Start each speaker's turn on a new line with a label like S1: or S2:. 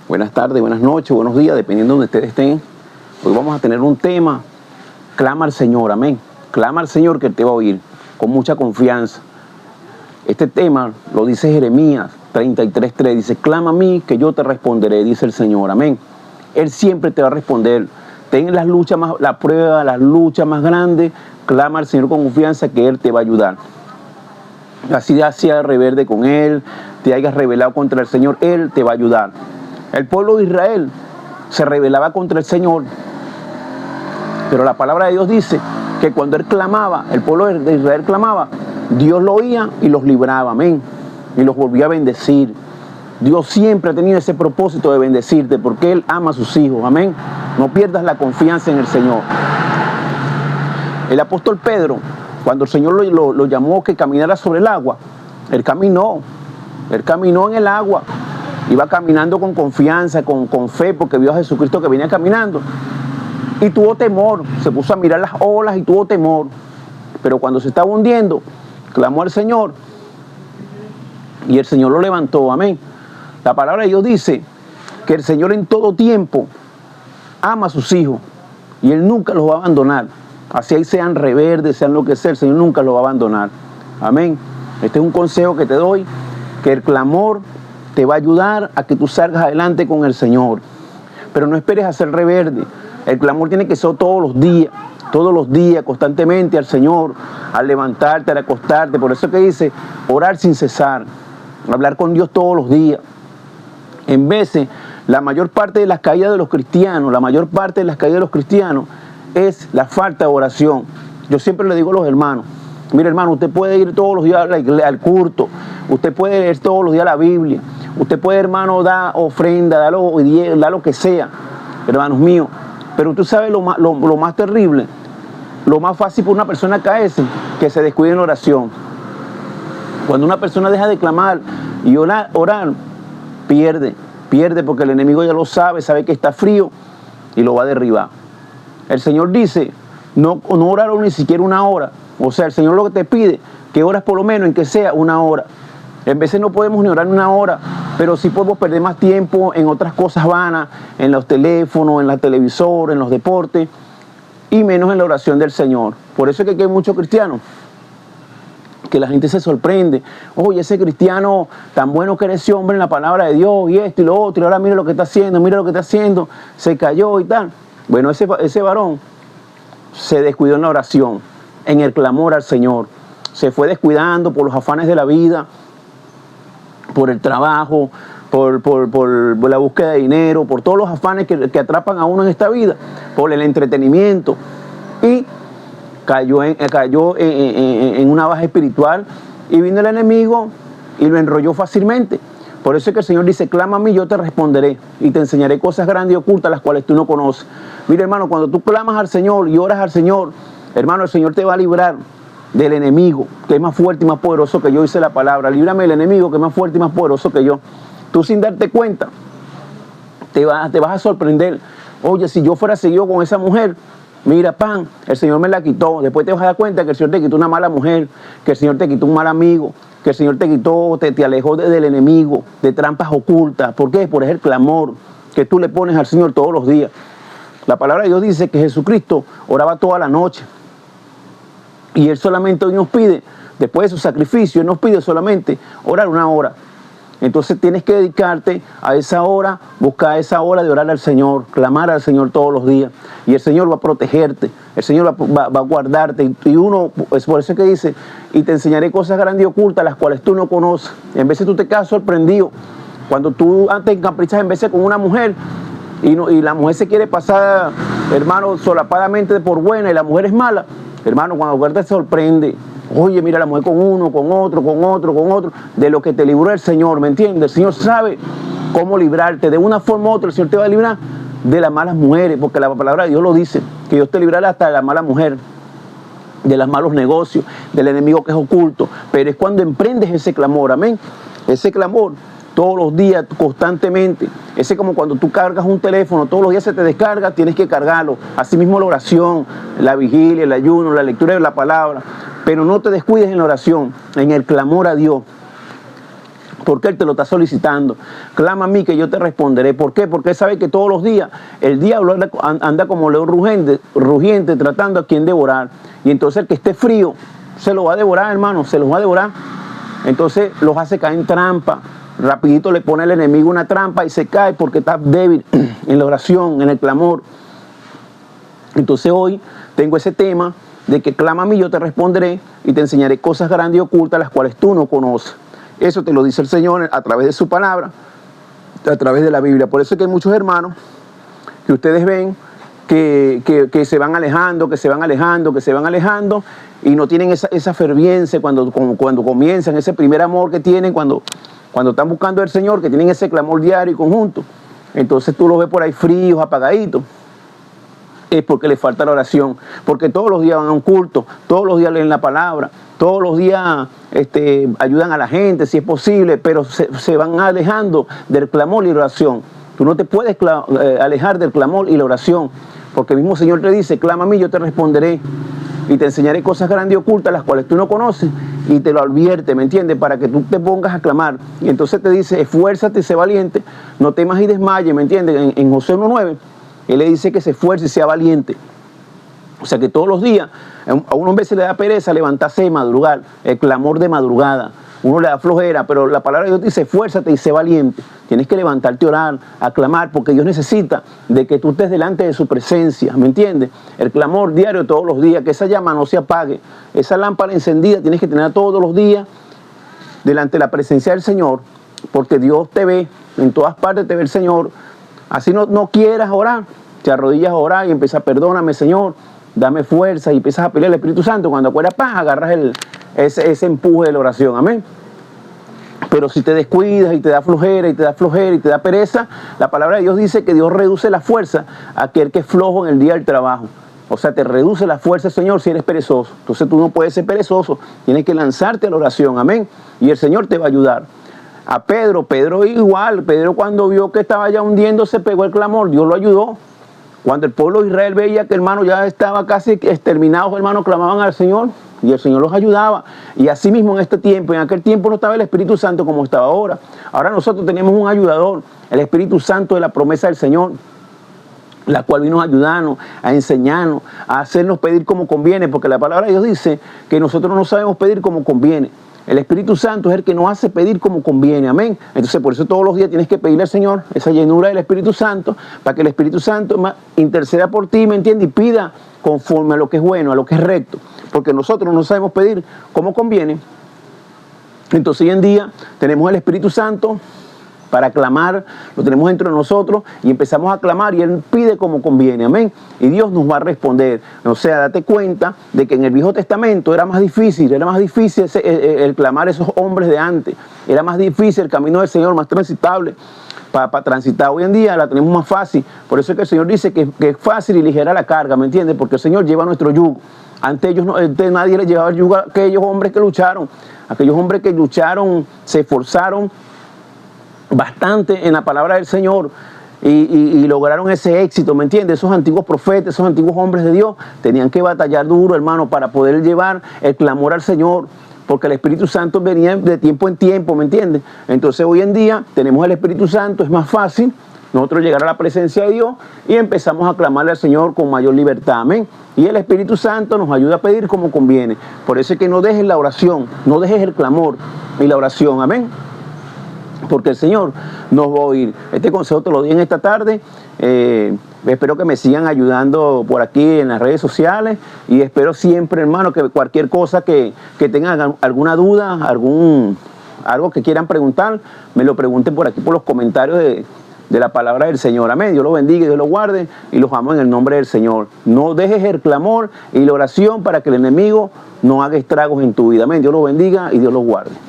S1: Buenas tardes, buenas noches, buenos días, dependiendo de donde ustedes estén. Hoy vamos a tener un tema, clama al Señor, amén. Clama al Señor que Él te va a oír, con mucha confianza. Este tema lo dice Jeremías 33:3, dice, clama a mí que yo te responderé, dice el Señor, amén. Él siempre te va a responder. Ten las luchas más, la prueba, las luchas más grandes, clama al Señor con confianza que Él te va a ayudar. Así sea rebelde con Él, te hayas rebelado contra el Señor, Él te va a ayudar. El pueblo de Israel se rebelaba contra el Señor, pero la palabra de Dios dice que cuando Él clamaba, el pueblo de Israel clamaba, Dios lo oía y los libraba, amén, y los volvía a bendecir. Dios siempre ha tenido ese propósito de bendecirte porque Él ama a sus hijos, amén. No pierdas la confianza en el Señor. El apóstol Pedro, cuando el Señor lo llamó que caminara sobre el agua, Él caminó en el agua. Iba caminando con confianza, con fe, porque vio a Jesucristo que venía caminando. Y tuvo temor, se puso a mirar las olas y tuvo temor. Pero cuando se estaba hundiendo, clamó al Señor. Y el Señor lo levantó, amén. La palabra de Dios dice que el Señor en todo tiempo ama a sus hijos. Y Él nunca los va a abandonar. Así ahí sean rebeldes, sean lo que sea, el Señor nunca los va a abandonar. Amén. Este es un consejo que te doy, que el clamor te va a ayudar a que tú salgas adelante con el Señor. Pero no esperes a ser rebelde. El clamor tiene que ser todos los días, constantemente al Señor, al levantarte, al acostarte. Por eso que dice, orar sin cesar, hablar con Dios todos los días. En veces, la mayor parte de las caídas de los cristianos, es la falta de oración. Yo siempre le digo a los hermanos, mire hermano, usted puede ir todos los días al culto, usted puede leer todos los días la Biblia, usted puede, hermano, dar ofrenda, dar lo que sea, hermanos míos. Pero tú sabes lo más terrible, lo más fácil para una persona caerse, que se descuide en la oración. Cuando una persona deja de clamar y orar, pierde porque el enemigo ya lo sabe que está frío y lo va a derribar. El Señor dice, no oraron ni siquiera una hora. O sea, el Señor lo que te pide, que oras por lo menos en que sea una hora. En veces no podemos ni orar una hora, pero sí podemos perder más tiempo en otras cosas vanas, en los teléfonos, en la televisor, en los deportes, y menos en la oración del Señor. Por eso es que aquí hay muchos cristianos, que la gente se sorprende. Oye, ese cristiano tan bueno que era ese hombre en la palabra de Dios, y esto y lo otro, y ahora mira lo que está haciendo, se cayó y tal. Bueno, ese varón se descuidó en la oración, en el clamor al Señor. Se fue descuidando por los afanes de la vida, por el trabajo, por la búsqueda de dinero, por todos los afanes que atrapan a uno en esta vida, por el entretenimiento. Y cayó en una baja espiritual y vino el enemigo y lo enrolló fácilmente. Por eso es que el Señor dice, clama a mí, yo te responderé y te enseñaré cosas grandes y ocultas las cuales tú no conoces. Mira, hermano, cuando tú clamas al Señor y oras al Señor, hermano, el Señor te va a librar del enemigo, que es más fuerte y más poderoso que yo, dice la palabra. Líbrame del enemigo, que es más fuerte y más poderoso que yo. Tú sin darte cuenta, te vas a sorprender. Oye, si yo fuera seguido con esa mujer, mira, el Señor me la quitó. Después te vas a dar cuenta que el Señor te quitó una mala mujer, que el Señor te quitó un mal amigo, que el Señor te alejó del enemigo, de trampas ocultas. ¿Por qué? Por el clamor que tú le pones al Señor todos los días. La palabra de Dios dice que Jesucristo oraba toda la noche. Y Él solamente hoy nos pide, después de su sacrificio, Él nos pide solamente orar una hora. Entonces tienes que dedicarte a esa hora, buscar esa hora de orar al Señor, clamar al Señor todos los días. Y el Señor va a protegerte, el Señor va a guardarte. Y uno, es por eso que dice, y te enseñaré cosas grandes y ocultas, las cuales tú no conoces. En veces tú te quedas sorprendido. Cuando tú antes encaprichas en veces con una mujer, y la mujer se quiere pasar, hermano, solapadamente por buena, y la mujer es mala, hermano, cuando la mujer te sorprende. Oye, mira la mujer con uno, con otro, de lo que te libró el Señor, ¿me entiendes? El Señor sabe cómo librarte. De una forma u otra, el Señor te va a librar de las malas mujeres, porque la palabra de Dios lo dice, que Dios te librará hasta de la mala mujer, de los malos negocios, del enemigo que es oculto. Pero es cuando emprendes ese clamor, amén. Ese clamor, todos los días, constantemente. Ese como cuando tú cargas un teléfono, todos los días se te descarga, tienes que cargarlo. Asimismo la oración, la vigilia, el ayuno, la lectura de la palabra. Pero no te descuides en la oración, en el clamor a Dios. Porque Él te lo está solicitando. Clama a mí que yo te responderé. ¿Por qué? Porque Él sabe que todos los días el diablo anda como león rugiente tratando a quien devorar. Y entonces el que esté frío se lo va a devorar, hermano, se los va a devorar. Entonces los hace caer en trampa. Rapidito le pone al enemigo una trampa y se cae porque está débil en la oración, en el clamor. Entonces hoy tengo ese tema de que clama a mí, yo te responderé y te enseñaré cosas grandes y ocultas las cuales tú no conoces. Eso te lo dice el Señor a través de su palabra, a través de la Biblia. Por eso es que hay muchos hermanos que ustedes ven que se van alejando, que se van alejando y no tienen esa ferviencia cuando comienzan, ese primer amor que tienen cuando están buscando al Señor, que tienen ese clamor diario y conjunto. Entonces tú los ves por ahí fríos, apagaditos. Es porque les falta la oración, porque todos los días van a un culto, todos los días leen la palabra, todos los días ayudan a la gente si es posible, pero se van alejando del clamor y la oración. Tú no te puedes alejar del clamor y la oración, porque el mismo Señor te dice, clama a mí, yo te responderé y te enseñaré cosas grandes y ocultas las cuales tú no conoces, y te lo advierte, ¿me entiendes? Para que tú te pongas a clamar. Y entonces te dice, esfuérzate y sé valiente, no temas y desmayes, ¿me entiendes? En Josué 1:9 Él le dice que se esfuerce y sea valiente. O sea que todos los días, a uno a veces le da pereza levantarse de madrugar, el clamor de madrugada. Uno le da flojera, pero la palabra de Dios dice, esfuérzate y sé valiente. Tienes que levantarte a orar, a clamar, porque Dios necesita de que tú estés delante de su presencia, ¿me entiendes? El clamor diario todos los días, que esa llama no se apague. Esa lámpara encendida tienes que tenerla todos los días delante de la presencia del Señor, porque Dios te ve, en todas partes te ve el Señor. Así no quieras orar, te arrodillas a orar y empiezas, perdóname Señor, dame fuerza, y empiezas a pedir al Espíritu Santo. Cuando acuerdas paz, agarras ese empuje de la oración, amén. Pero si te descuidas y te da flojera y te da flojera y te da pereza, la palabra de Dios dice que Dios reduce la fuerza a aquel que es flojo en el día del trabajo. O sea, te reduce la fuerza, Señor, si eres perezoso. Entonces tú no puedes ser perezoso, tienes que lanzarte a la oración, amén. Y el Señor te va a ayudar. A Pedro igual, Pedro cuando vio que estaba ya hundiéndose, pegó el clamor, Dios lo ayudó. Cuando el pueblo de Israel veía que, hermano, ya estaba casi exterminados, hermano, clamaban al Señor y el Señor los ayudaba. Y así mismo en este tiempo, en aquel tiempo no estaba el Espíritu Santo como estaba ahora. Ahora nosotros tenemos un ayudador, el Espíritu Santo de la promesa del Señor, la cual vino a ayudarnos, a enseñarnos, a hacernos pedir como conviene, porque la palabra de Dios dice que nosotros no sabemos pedir como conviene. El Espíritu Santo es el que nos hace pedir como conviene, amén. Entonces por eso todos los días tienes que pedirle al Señor esa llenura del Espíritu Santo, para que el Espíritu Santo interceda por ti, ¿me entiendes? Y pida conforme a lo que es bueno, a lo que es recto, porque nosotros no sabemos pedir como conviene. Entonces hoy en día tenemos el Espíritu Santo para clamar, lo tenemos dentro de nosotros y empezamos a clamar y Él pide como conviene, amén. Y Dios nos va a responder. O sea, date cuenta de que en el Viejo Testamento era más difícil el clamar a esos hombres de antes. Era más difícil el camino del Señor, más transitable para transitar. Hoy en día la tenemos más fácil. Por eso es que el Señor dice que es fácil y ligera la carga, ¿me entiendes? Porque el Señor lleva nuestro yugo. Antes nadie les llevaba el yugo a aquellos hombres que lucharon. Aquellos hombres que lucharon, se esforzaron bastante en la palabra del Señor y lograron ese éxito, ¿me entiendes? Esos antiguos profetas, esos antiguos hombres de Dios tenían que batallar duro, hermano, para poder llevar el clamor al Señor, porque el Espíritu Santo venía de tiempo en tiempo, ¿me entiendes? Entonces hoy en día tenemos el Espíritu Santo, es más fácil nosotros llegar a la presencia de Dios y empezamos a clamarle al Señor con mayor libertad, amén. Y el Espíritu Santo nos ayuda a pedir como conviene. Por eso es que no dejes la oración, no dejes el clamor y la oración, amén. Porque el Señor nos va a oír. Este consejo te lo di en esta tarde. Espero que me sigan ayudando por aquí en las redes sociales. Y espero siempre, hermano, que cualquier cosa que tengan alguna duda, algo que quieran preguntar, me lo pregunten por aquí, por los comentarios de la palabra del Señor. Amén. Dios los bendiga y Dios los guarde y los amo en el nombre del Señor. No dejes el clamor y la oración para que el enemigo no haga estragos en tu vida. Amén. Dios los bendiga y Dios los guarde.